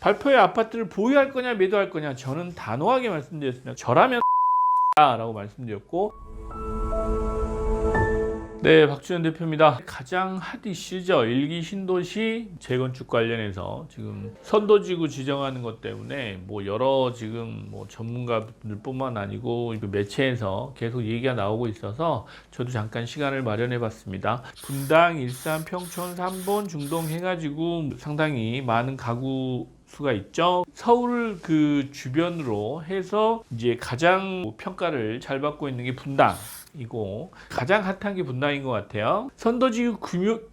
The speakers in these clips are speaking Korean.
발표의 아파트를 보유할 거냐 매도할 거냐, 저는 단호하게 말씀드렸습니다. 저라면 라고 말씀드렸고, 네, 박주현 대표입니다. 가장 핫 이슈죠. 1기 신도시 재건축 관련해서 지금 선도지구 지정하는 것 때문에 뭐 여러 지금 뭐 전문가들뿐만 아니고 매체에서 계속 얘기가 나오고 있어서 저도 잠깐 시간을 마련해 봤습니다. 분당, 일산, 평촌, 삼본, 중동 해가지고 상당히 많은 가구 수가 있죠. 서울 그 주변으로 해서 이제 가장 평가를 잘 받고 있는 게 분당이고, 가장 핫한 게 분당인 것 같아요. 선도지구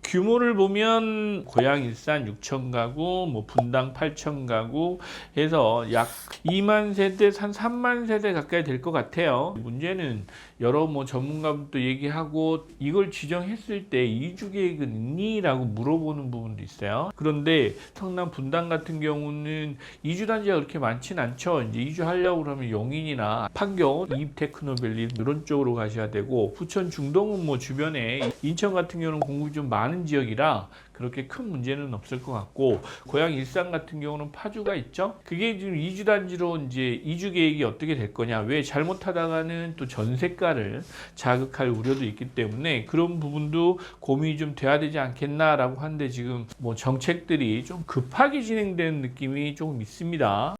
규모를 보면 고양 일산 6천 가구, 뭐 분당 8천 가구 해서 약 2만 세대, 한 3만 세대 가까이 될 것 같아요. 문제는 여러 뭐 전문가분도 얘기하고, 이걸 지정했을 때 이주 계획은 있니? 라고 물어보는 부분도 있어요. 그런데 성남 분당 같은 경우는 이주 단지가 그렇게 많진 않죠. 이제 이주하려고 그러면 용인이나 판교, 이테크노밸리 이런 쪽으로 가셔야 되고, 부천 중동은 뭐 주변에, 인천 같은 경우는 공급이 좀 많은 지역이라 그렇게 큰 문제는 없을 것 같고, 고양 일산 같은 경우는 파주가 있죠. 그게 지금 이주 단지로 이제 이주 계획이 어떻게 될 거냐, 왜 잘못하다가는 또 전세가를 자극할 우려도 있기 때문에 그런 부분도 고민이 좀 돼야 되지 않겠나라고 하는데, 지금 뭐 정책들이 좀 급하게 진행되는 느낌이 조금 있습니다.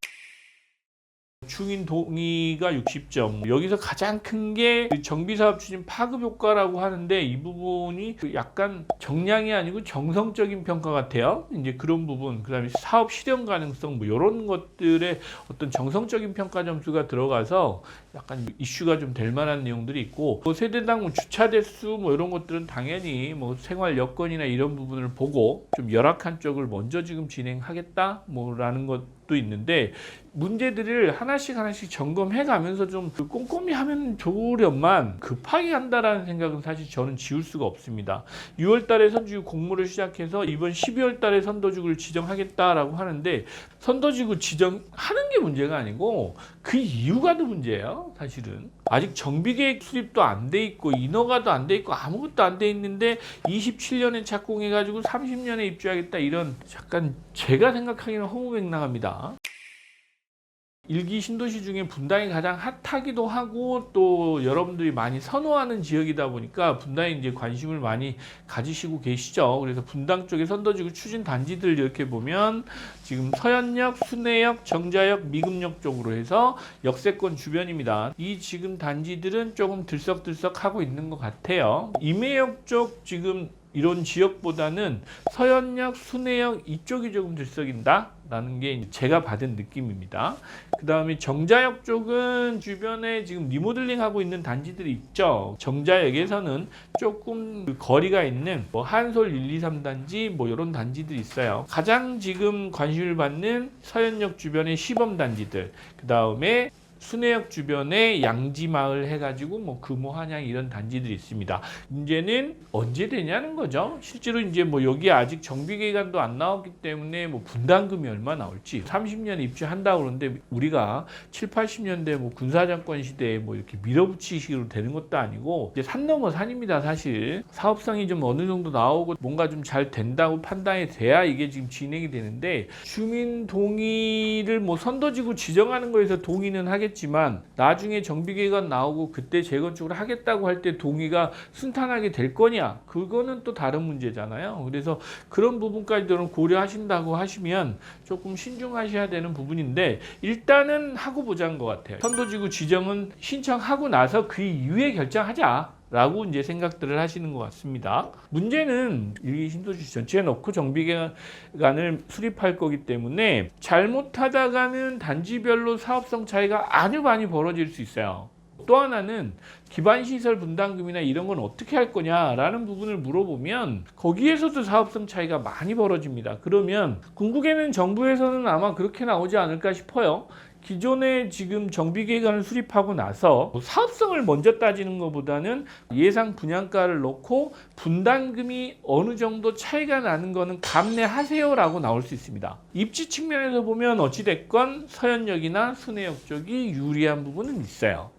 충인 동의가 60점. 여기서 가장 큰 게 정비사업 추진 파급 효과라고 하는데, 이 부분이 약간 정량이 아니고 정성적인 평가 같아요. 이제 그런 부분, 그다음에 사업 실현 가능성, 뭐 이런 것들의 어떤 정성적인 평가 점수가 들어가서 약간 이슈가 좀 될 만한 내용들이 있고, 뭐 세대당 뭐 주차 대수 뭐 이런 것들은 당연히 뭐 생활 여건이나 이런 부분을 보고 좀 열악한 쪽을 먼저 지금 진행하겠다 뭐라는 것도 있는데, 문제들을 하나씩 점검해 가면서 좀 꼼꼼히 하면 좋으련만 급하게 한다라는 생각은 사실 저는 지울 수가 없습니다. 6월 달에 선도지구 공모를 시작해서 이번 12월 달에 선도지구를 지정하겠다라고 하는데, 선도지구 지정하는 게 문제가 아니고 그 이유가 더 문제예요. 사실은 아직 정비계획 수립도 안 돼 있고 인허가도 안 돼 있고 아무것도 안 돼 있는데 27년에 착공해가지고 30년에 입주하겠다, 이런 약간 제가 생각하기에는 허무맹랑합니다. 1기 신도시 중에 분당이 가장 핫하기도 하고, 또 여러분들이 많이 선호하는 지역이다 보니까 분당에 이제 관심을 많이 가지시고 계시죠. 그래서 분당 쪽에 선도지구 추진 단지들 이렇게 보면 지금 서현역, 순회역, 정자역, 미금역 쪽으로 해서 역세권 주변입니다. 이 지금 단지들은 조금 들썩들썩 하고 있는 것 같아요. 임해역 쪽 지금 이런 지역보다는 서현역, 순회역 이쪽이 조금 들썩인다 라는 게 제가 받은 느낌입니다. 그 다음에 정자역 쪽은 주변에 지금 리모델링 하고 있는 단지들이 있죠. 정자역에서는 조금 거리가 있는 뭐 한솔 1, 2, 3단지 뭐 이런 단지들이 있어요. 가장 지금 관심을 받는 서현역 주변의 시범 단지들, 그 다음에 순회역 주변에 양지마을 해가지고 뭐 금호, 한양 이런 단지들이 있습니다. 문제는 언제 되냐는 거죠. 실제로 이제 뭐 여기 아직 정비 기간도 안 나왔기 때문에 뭐 분담금이 얼마 나올지, 30년에 입주한다고 그러는데 우리가 7, 80년대 뭐 군사정권 시대에 뭐 이렇게 밀어붙이식으로 되는 것도 아니고, 이제 산 넘어 산입니다. 사실 사업성이 좀 어느 정도 나오고 뭔가 좀 잘 된다고 판단이 돼야 이게 지금 진행이 되는데, 주민 동의를 뭐 선도지구 지정하는 거에서 동의는 하겠지만 나중에 정비계획안 나오고 그때 재건축을 하겠다고 할 때 동의가 순탄하게 될 거냐, 그거는 또 다른 문제잖아요. 그래서 그런 부분까지도 고려하신다고 하시면 조금 신중하셔야 되는 부분인데, 일단은 하고 보자는 것 같아요. 선도지구 지정은 신청하고 나서 그 이후에 결정하자 라고 이제 생각들을 하시는 것 같습니다. 문제는 1기 신도시 전체에 넣고 정비계획안을 수립할 거기 때문에 잘못하다가는 단지별로 사업성 차이가 아주 많이 벌어질 수 있어요. 또 하나는 기반시설 분담금이나 이런 건 어떻게 할 거냐라는 부분을 물어보면 거기에서도 사업성 차이가 많이 벌어집니다. 그러면 궁극에는 정부에서는 아마 그렇게 나오지 않을까 싶어요. 기존에 지금 정비계획안을 수립하고 나서 사업성을 먼저 따지는 것보다는 예상 분양가를 놓고 분담금이 어느 정도 차이가 나는 거는 감내하세요라고 나올 수 있습니다. 입지 측면에서 보면 어찌됐건 서현역이나 순회역 쪽이 유리한 부분은 있어요.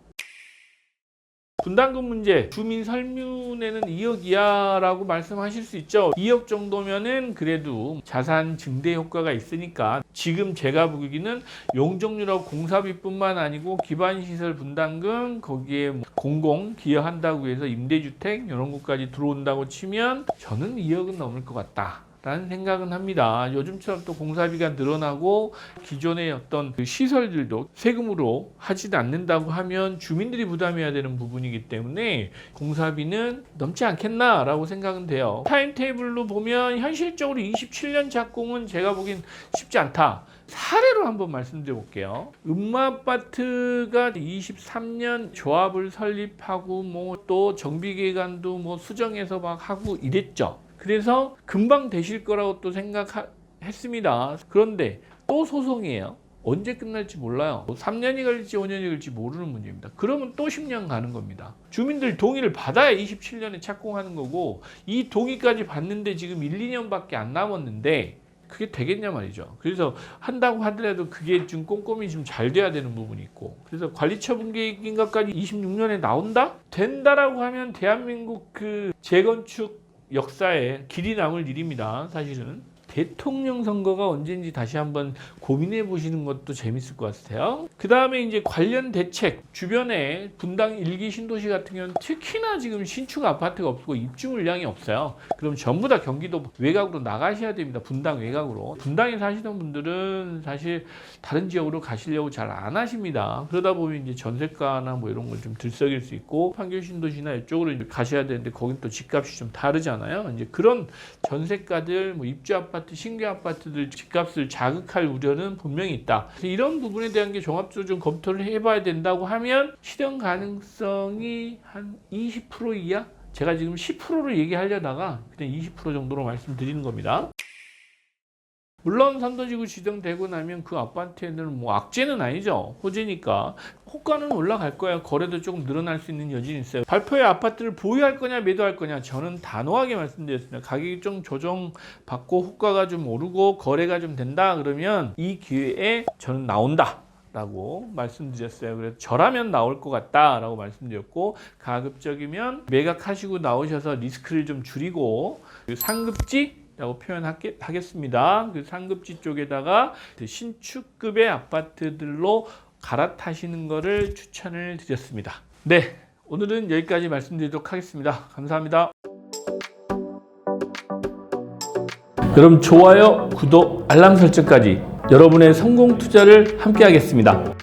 분담금 문제, 주민 설문에는 2억이야 라고 말씀하실 수 있죠. 2억 정도면은 그래도 자산 증대 효과가 있으니까 지금 제가 보기에는 용적률하고 공사비뿐만 아니고 기반시설 분담금, 거기에 공공 기여한다고 해서 임대주택 이런 것까지 들어온다고 치면 저는 2억은 넘을 것 같다 라는 생각은 합니다. 요즘처럼 또 공사비가 늘어나고 기존의 어떤 그 시설들도 세금으로 하지도 않는다고 하면 주민들이 부담해야 되는 부분이기 때문에 공사비는 넘지 않겠나 라고 생각은 돼요. 타임테이블로 보면 현실적으로 27년 착공은 제가 보기엔 쉽지 않다. 사례로 한번 말씀드려 볼게요. 음마아파트가 23년 조합을 설립하고 뭐 또 정비기간도 뭐 수정해서 막 하고 이랬죠. 그래서 금방 되실 거라고 또 생각했습니다. 그런데 또 소송이에요. 언제 끝날지 몰라요. 3년이 걸릴지 5년이 걸릴지 모르는 문제입니다. 그러면 또 10년 가는 겁니다. 주민들 동의를 받아야 27년에 착공하는 거고 이 동의까지 받는데 지금 1, 2년밖에 안 남았는데 그게 되겠냐 말이죠. 그래서 한다고 하더라도 그게 좀 꼼꼼히 좀 잘 돼야 되는 부분이 있고, 그래서 관리처분계획인가까지 26년에 나온다? 된다라고 하면 대한민국 그 재건축 역사에 길이 남을 일입니다. 사실은 대통령 선거가 언제인지 다시 한번 고민해 보시는 것도 재밌을 것 같아요. 그 다음에 이제 관련 대책, 주변에 분당 1기 신도시 같은 경우는 특히나 지금 신축 아파트가 없고 입주 물량이 없어요. 그럼 전부 다 경기도 외곽으로 나가셔야 됩니다. 분당 외곽으로. 분당에 사시는 분들은 사실 다른 지역으로 가시려고 잘 안 하십니다. 그러다 보면 이제 전세가나 뭐 이런 걸 좀 들썩일 수 있고, 판교 신도시나 이쪽으로 이제 가셔야 되는데 거긴 또 집값이 좀 다르잖아요. 이제 그런 전세가들, 뭐 입주 아파트, 신규 아파트들 집값을 자극할 우려는 분명히 있다. 그래서 이런 부분에 대한 게 종합적으로 좀 검토를 해봐야 된다고 하면 실현 가능성이 한 20% 이하? 제가 지금 10%를 얘기하려다가 그냥 20% 정도로 말씀드리는 겁니다. 물론 선도지구 지정되고 나면 그 아파트에는 뭐 악재는 아니죠. 호재니까 호가는 올라갈 거예요. 거래도 조금 늘어날 수 있는 여지는 있어요. 발표에 아파트를 보유할 거냐 매도할 거냐, 저는 단호하게 말씀드렸습니다. 가격이 좀 조정받고 호가가 좀 오르고 거래가 좀 된다 그러면 이 기회에 저는 나온다 라고 말씀드렸어요. 그래서 저라면 나올 것 같다 라고 말씀드렸고, 가급적이면 매각하시고 나오셔서 리스크를 좀 줄이고 상급지 라고 표현하겠습니다. 그 상급지 쪽에다가 신축급의 아파트들로 갈아타시는 것을 추천을 드렸습니다. 네, 오늘은 여기까지 말씀드리도록 하겠습니다. 감사합니다. 여러분 좋아요, 구독, 알람 설정까지 여러분의 성공 투자를 함께 하겠습니다.